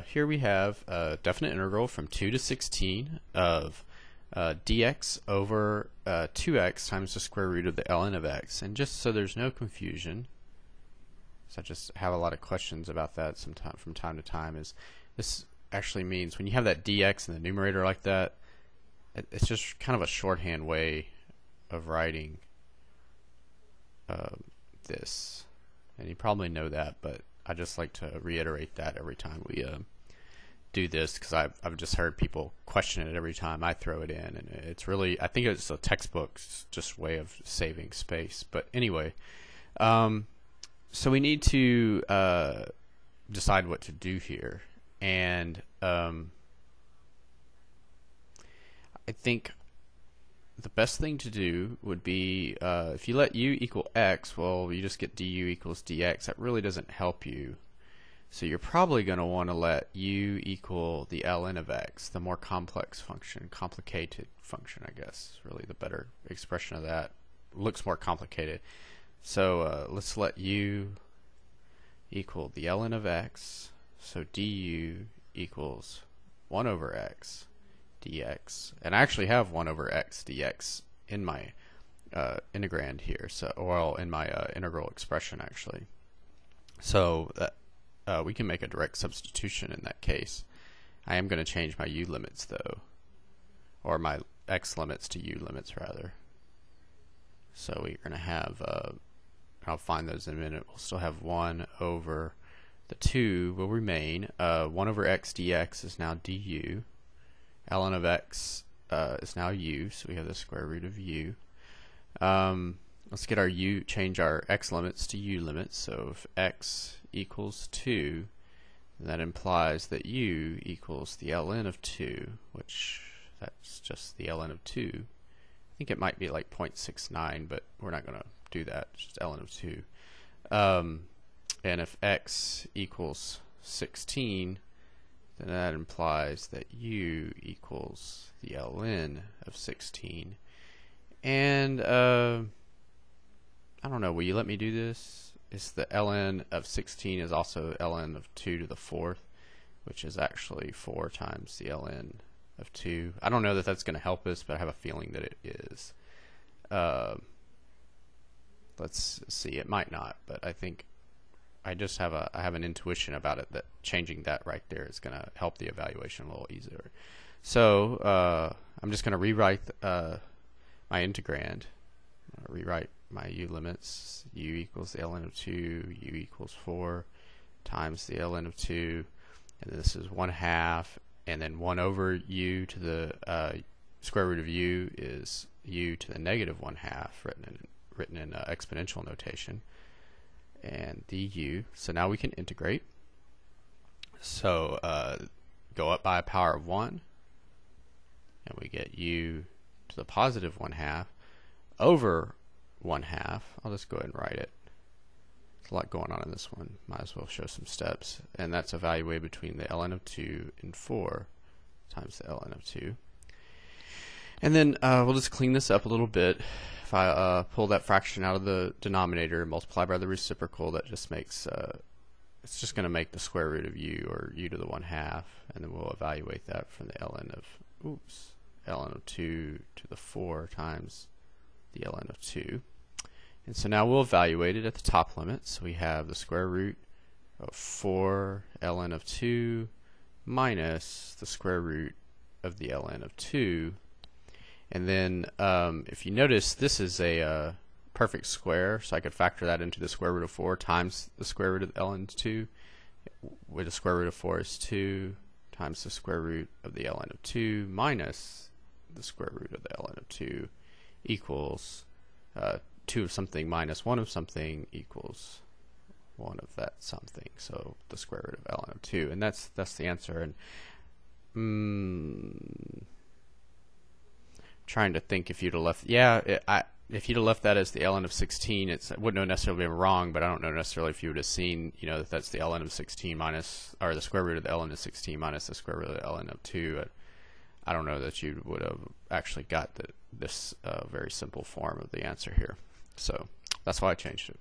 Here we have a definite integral from 2 to 16 of dx over 2x times the square root of the ln of x. And just so there's no confusion, so I just have a lot of questions about that from time to time, is this actually means when you have that dx in the numerator like that, it's just kind of a shorthand way of writing this. And you probably know that, but I just like to reiterate that every time we do this, because I've just heard people question it every time I throw it in, and it's really, I think it's a textbook just way of saving space. But anyway, so we need to decide what to do here, and I think the best thing to do would be if you let u equal x, well, you just get du equals dx. That really doesn't help you. So you're probably going to want to let u equal the ln of x, the more complex function, complicated function, I guess, really the better expression of that. Looks more complicated. So let's let u equal the ln of x. So du equals 1 over x dx, and I actually have 1 over x dx in my integrand here, so in my integral expression actually. So that we can make a direct substitution in that case. I am going to change my u limits though, or my x limits to u limits rather. So we're going to have, I'll find those in a minute. We'll still have 1 over the 2 will remain. 1 over x dx is now du. Ln of x is now u, so we have the square root of u. Let's get our change our x limits to u limits. So if x equals 2, that implies that u equals the ln of 2, which that's just the ln of 2. I think it might be like 0.69, but we're not going to do that. It's just ln of 2. And if x equals 16, then that implies that u equals the ln of 16. And I don't know, will you let me do this? It's the ln of 16 is also ln of 2 to the 4th, which is actually 4 times the ln of 2. I don't know that that's going to help us, but I have a feeling that it is. Let's see, it might not, but I think I have an intuition about it that changing that right there is going to help the evaluation a little easier. So I'm just going to rewrite my integrand. Rewrite my u limits. U equals the ln of 2. U equals 4 times the ln of 2. And this is 1/2. And then 1 over u to the square root of u is u to the negative 1/2, written in exponential notation. And du. So now we can integrate. So go up by a power of 1, and we get u to the positive 1/2 over 1/2. I'll just go ahead and write it. There's a lot going on in this one. Might as well show some steps. And that's evaluated between the ln of 2 and 4 times the ln of 2. And then we'll just clean this up a little bit. If I pull that fraction out of the denominator and multiply by the reciprocal, that just makes, it's just going to make the square root of u, or u to the 1/2, and then we'll evaluate that from the ln of 2 to the 4 times the ln of 2. And so now we'll evaluate it at the top limit. So we have the square root of 4 ln of 2 minus the square root of the ln of 2. And then if you notice, this is a perfect square, so I could factor that into the square root of 4 times the square root of the ln of 2, where the square root of 4 is 2 times the square root of the ln of 2 minus the square root of the ln of 2 equals 2 of something minus 1 of something equals 1 of that something. So the square root of ln of 2, and that's the answer. And trying to think if you'd have left, if you'd have left that as the ln of 16, it wouldn't have necessarily been wrong, but I don't know necessarily if you would have seen, that that's the ln of 16 minus, or the square root of the ln of 16 minus the square root of the ln of 2. I don't know that you would have actually got this very simple form of the answer here. So that's why I changed it.